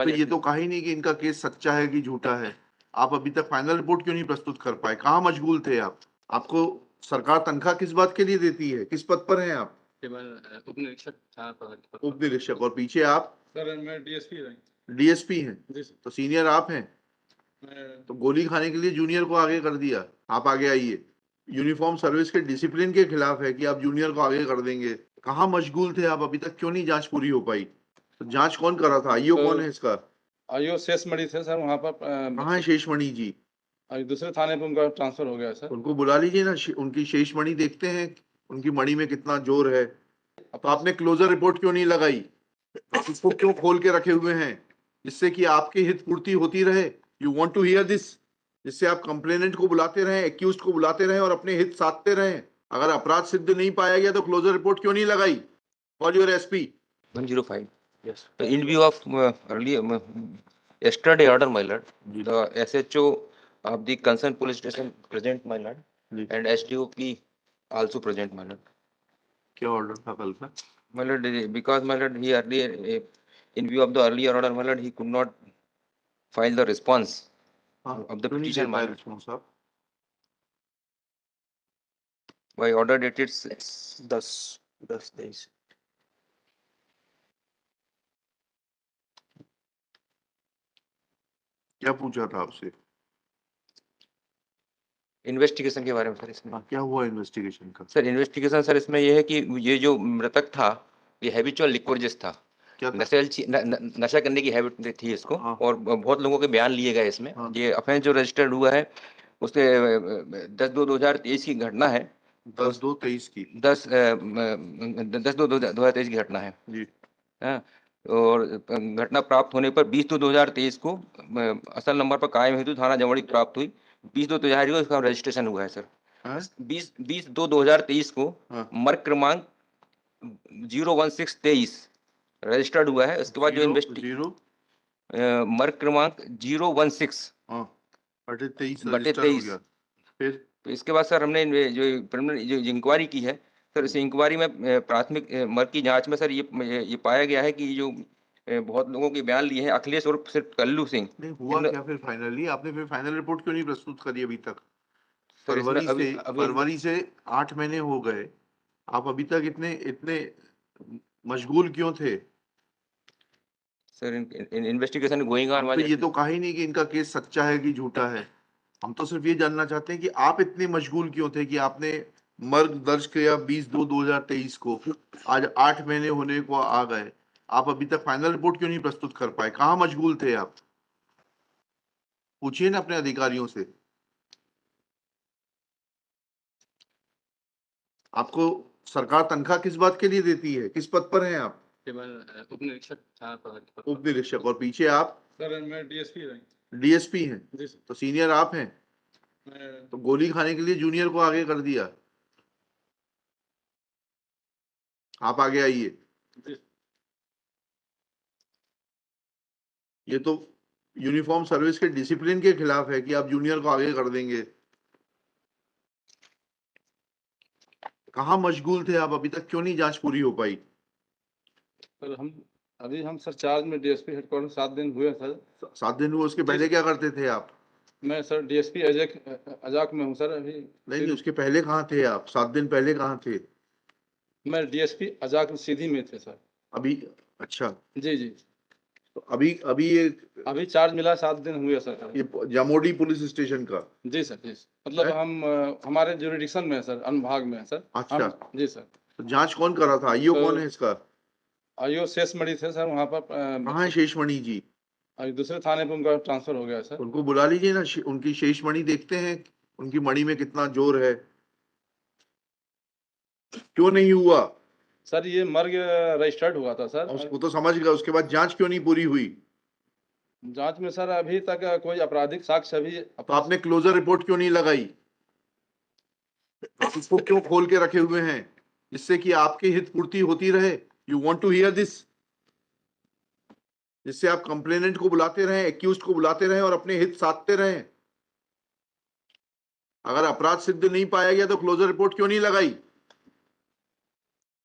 तो ये तो कहा ही नहीं कि इनका केस सच्चा है कि झूठा है। आप अभी तक फाइनल रिपोर्ट क्यों नहीं प्रस्तुत कर पाए? कहाँ मशगूल थे आप? आपको सरकार तनख्वाह किस बात के लिए देती है? किस पद पर हैं आप? उप निरीक्षक था। उप निरीक्षक। और पीछे आप? सर मैं डीएसपी डीएसपी हैं। जी सर। तो सीनियर आप हैं, तो गोली खाने के लिए जूनियर को आगे कर दिया। आप आगे आइए। यूनिफॉर्म सर्विस के डिसिप्लिन के खिलाफ है कि आप जूनियर को आगे कर देंगे। कहाँ मशगूल थे आप? अभी तक क्यों नहीं जांच पूरी हो पाई? तो जांच कौन कर रहा था? आईओ कौन है इसका? आईओ शेषमणि थे सर वहाँ पर। कहाँ है शेषमणि जी? दूसरे थाने पे उनका ट्रांसफर हो गया सर। उनको बुला लीजिए ना, उनकी शेषमणि देखते हैं उनकी मणि में कितना जोर है। तो आपने क्लोजर रिपोर्ट क्यों नहीं लगाई? उसको क्यों खोल के रखे हुए हैं? जिससे कि आपकी हित पूर्ति होती रहे। You want to hear this, जिससे आप कंप्लेनेंट को बुलाते रहें, एक्यूज्ड को बुलाते रहें और अपने हित साधते रहें। अगर अपराध सिद्ध नहीं पाया गया तो क्लोजर रिपोर्ट क्यों नहीं लगाई? Call your SP. 105. Yes. In view of earlier yesterday order, my lord, the SHO of the concerned police station present, my lord, and SDOP also present, my lord. क्या ऑर्डर था कल का? My lord, because my lord, he earlier, in view of the earlier order, my lord, he could not file the response of the petition, my lord. By order dated 10 days. क्या पूछा था आपसे? Investigation के बारे में sir इसमें। क्या हुआ इन्वेस्टिगेशन का? सर इन्वेस्टिगेशन सर इसमें यह है कि ये जो मृतक था ये हैबिचुअल लिक्वर्जिस्ट था। क्या था? नशा करने की हैबिट थी इसको। और बहुत लोगों के बयान लिए गए इसमें। ये ऑफेंस जो रजिस्टर्ड हुआ है उसके 10/2/2023 की घटना है। 10/2/23 की 10/2/2023 की घटना है जी। हाँ। और घटना प्राप्त होने पर 20/2/2023 को असल नंबर पर कायम हेतु थाना जमोड़ी प्राप्त हुई। 20/2/2023 को इसका रजिस्ट्रेशन हुआ है सर। 20/2/2023 को मर्ग क्रमांक 01623 रजिस्टर्ड हुआ है। उसके बाद जो मर्ग क्रमांक 016 फिर तो इसके बाद सर हमने जो इंक्वायरी की है सर, इस इंक्वायरी में प्राथमिक मर्ग की जांच में सर ये पाया गया है कि जो बहुत लोगों के बयान लिए हैं अखिलेश और सिर्फ कल्लू सिंह। नहीं हुआ क्या फिर फाइनली? आपने फिर फाइनल रिपोर्ट क्यों नहीं प्रस्तुत करी अभी तक? फरवरी से 8 महीने हो गए, आप अभी तक इतने मशगूल क्यों थे? Sir investigation going on. तो ये तो कहा ही नहीं कि इनका केस सच्चा है कि झूठा है। हम तो सिर्फ ये जानना चाहते हैं कि आप इतने मशगूल क्यों थे कि आपने मर्ग दर्ज किया 20/2/2023 को। आज 8 महीने होने को आ गए, आप अभी तक फाइनल रिपोर्ट क्यों नहीं प्रस्तुत कर पाए? कहाँ मशगूल थे आप? पूछिए ना अपने अधिकारियों से। आपको सरकार तनख्वाह किस बात के लिए देती है? किस पद पर हैं आप? उप निरीक्षक था। उप निरीक्षक। और पीछे आप? सर मैं डीएसपी हैं। तो सीनियर आप हैं, तो गोली खाने के लिए जूनियर को आगे कर दिया। आप आगे आइए। ये तो यूनिफॉर्म सर्विस के डिसिप्लिन के खिलाफ है कि आप जूनियर को आगे कर देंगे। कहाँ मशगूल थे आप? अभी तक क्यों नहीं जांच पूरी हो पाई? सर हम सर चार्ज में डीएसपी हेडक्वार्टर 7 दिन हुए सर। 7 दिन हुए। उसके पहले क्या करते थे आप? मैं सर डीएसपी अजाक में हूँ सर अभी। नहीं, उसके पहले कहाँ थे आप? 7 दिन पहले कहाँ थे? मैं डीएसपी अजाक सीधी में थे सर अभी। अच्छा जी। तो अभी चार्ज मिला 7 दिन हुए सर। ये जमोडी पुलिस स्टेशन का? जी सर मतलब हम हमारे जुरिडिक्शन में है सर, अनुभाग में है सर। अच्छा जी सर। तो जांच कौन कर रहा था? आईओ कौन है इसका? आईओ शेषमणि थे सर वहाँ पर। कहाँ है शेषमणि जी? दूसरे थाने पे उनका ट्रांसफर हो गया सर। उनको बुला लीजिए ना, उनकी शेषमणि देखते हैं उनकी मणि में कितना जोर है। क्यों नहीं हुआ? सर ये मर्ग रजिस्टर्ड हुआ था सर। उसको तो समझ गया, उसके बाद जांच क्यों नहीं पूरी हुई? जांच में सर अभी तक कोई आपराधिक साक्ष्य अभी। तो आपने क्लोजर रिपोर्ट क्यों नहीं लगाई? उसको क्यों खोल के रखे हुए हैं जिससे कि आपकी हित पूर्ति होती रहे? You want to hear this, जिससे आप कंप्लेनेंट को बुलाते रहें, एक्यूज्ड को बुलाते रहें और अपने हित साधते रहें। अगर अपराध सिद्ध नहीं पाया गया तो क्लोजर रिपोर्ट क्यों नहीं लगाई?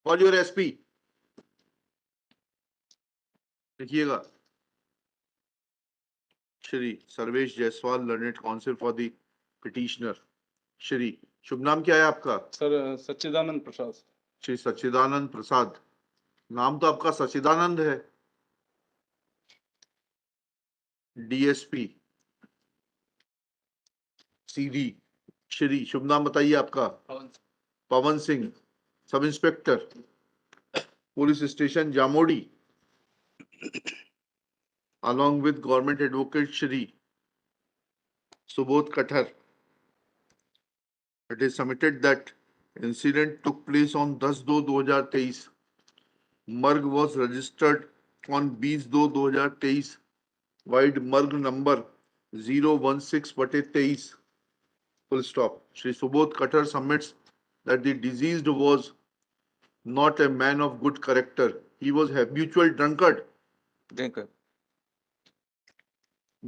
Call your SP. देखिएगा। Shri Sarvesh Jaiswal, learned counsel for the petitioner. Shri, शुभ नाम क्या है आपका? सर सच्चिदानंद प्रसाद। श्री सच्चिदानंद प्रसाद। नाम तो आपका सच्चिदानंद है। डीएसपी सीधी। श्री, शुभ नाम बताइए आपका? Pawan Singh, sub inspector, police station Jamodi, along with government advocate Shri Subodh Kathar. It is submitted that incident took place on 10/2/2023. Marg was registered on 20/2/2023. Wide Marg number 016/23. Full stop. Shri Subodh Kathar submits that the deceased was not a man of good character. He was habitual drunkard. Drinker.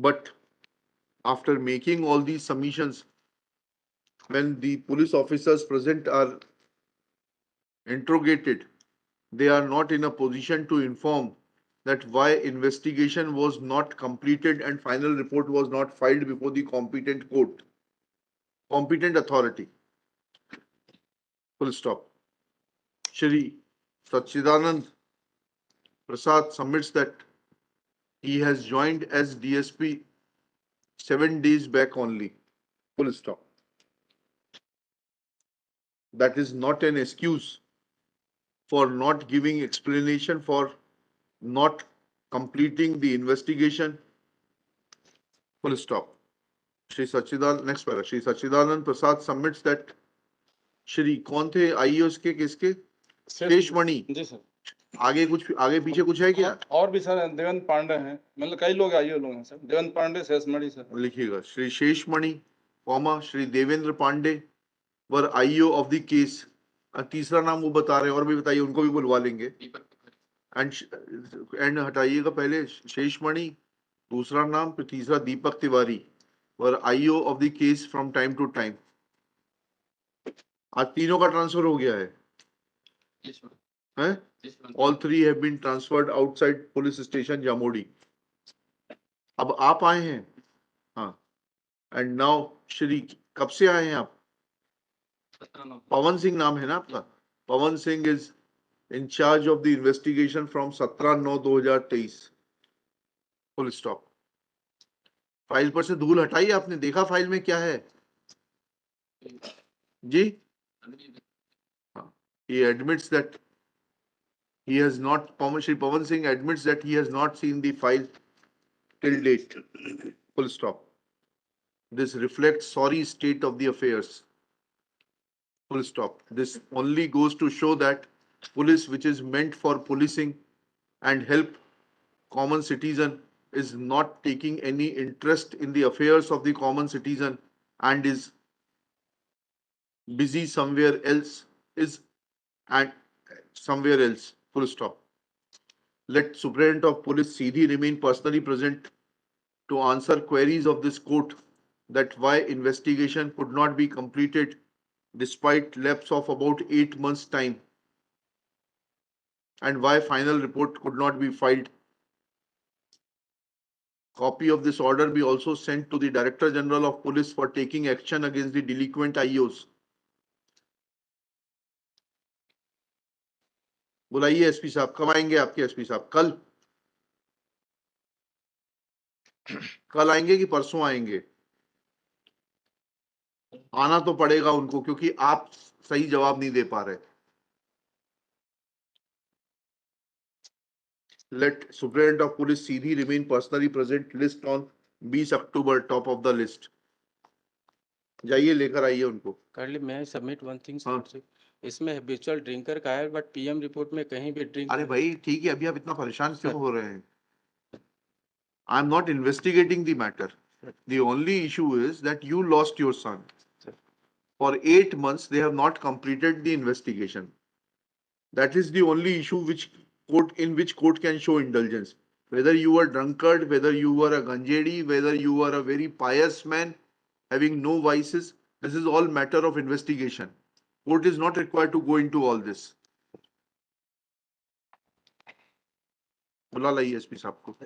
But after making all these submissions, when the police officers present are interrogated, they are not in a position to inform that why investigation was not completed and final report was not filed before the competent court, competent authority. Full stop. Shri Sachidanand Prasad submits that he has joined as DSP 7 days back only. Full stop. That is not an excuse for not giving explanation for not completing the investigation. Full stop. Shri Sachidanand, next para. Shri Sachidanand Prasad submits that Shri कौन थे iOS के किसके? शेषमणि। जी sir. आगे कुछ आगे पीछे कुछ है क्या? और भी सर देवेंद्र पांडे हैं, मतलब कई लोग आईओ लोग हैं सर। देवेंद्र पांडे, शेषमणि सर। लिखिएगा Shri Sheshmani, comma Shri Devendra Pandey were IO of the case. तीसरा नाम वो बता रहे हैं, और भी बताइए, उनको भी बुलवा लेंगे। एंड हटाइएगा पहले शेषमणि, दूसरा नाम, फिर तीसरा Deepak Tiwari were IO of the case from time to time. आज तीनों का ट्रांसफर हो गया है, all 3 have been transferred outside police station Jamodi. अब आप आए हैं, हाँ, एंड नाउ श्री, कब से आए हैं आप? पवन सिंह नाम है ना आपका? Pawan Singh is in charge of the investigation from 17/9/2023. Full stop. File पर से धूल हटाई आपने? देखा फाइल में क्या है जी? He admits that he has not, Shri Pawan Singh admits that he has not seen the file till date. Full stop. This reflects sorry state of the affairs. Full stop. This only goes to show that police, which is meant for policing and help common citizen, is not taking any interest in the affairs of the common citizen and is busy somewhere else, full stop. Let Superintendent of Police Seedhi remain personally present to answer queries of this court that why investigation could not be completed despite lapse of about 8 months' time, and why final report could not be filed. Copy of this order be also sent to the Director General of Police for taking action against the delinquent IOs. बुलाइए SP साहब। कब आएंगे आपके SP साहब? कल आएंगे कि परसों आएंगे? आना तो पड़ेगा उनको, क्योंकि आप सही जवाब नहीं दे पा रहे। Let Superintendent of Police Seedhi remain personally present. List on 20 October, top of the list. जाइए लेकर आइए उनको। Currently, may I submit one thing? हाँ। Sir? इसमें habitual drinker का है, but PM report में कहीं भी drink। अरे भाई ठीक है, अभी आप इतना परेशान क्यों हो रहे हैं? I am not investigating the matter. The only issue is that you lost your son. For 8 months, they have not completed the investigation. That is the only issue in which court can show indulgence. Whether you were drunkard, whether you were a ganjedi, whether you were a very pious man having no vices, this is all matter of investigation. Court is not required to go into all this. बुला लाइए SP साहब को।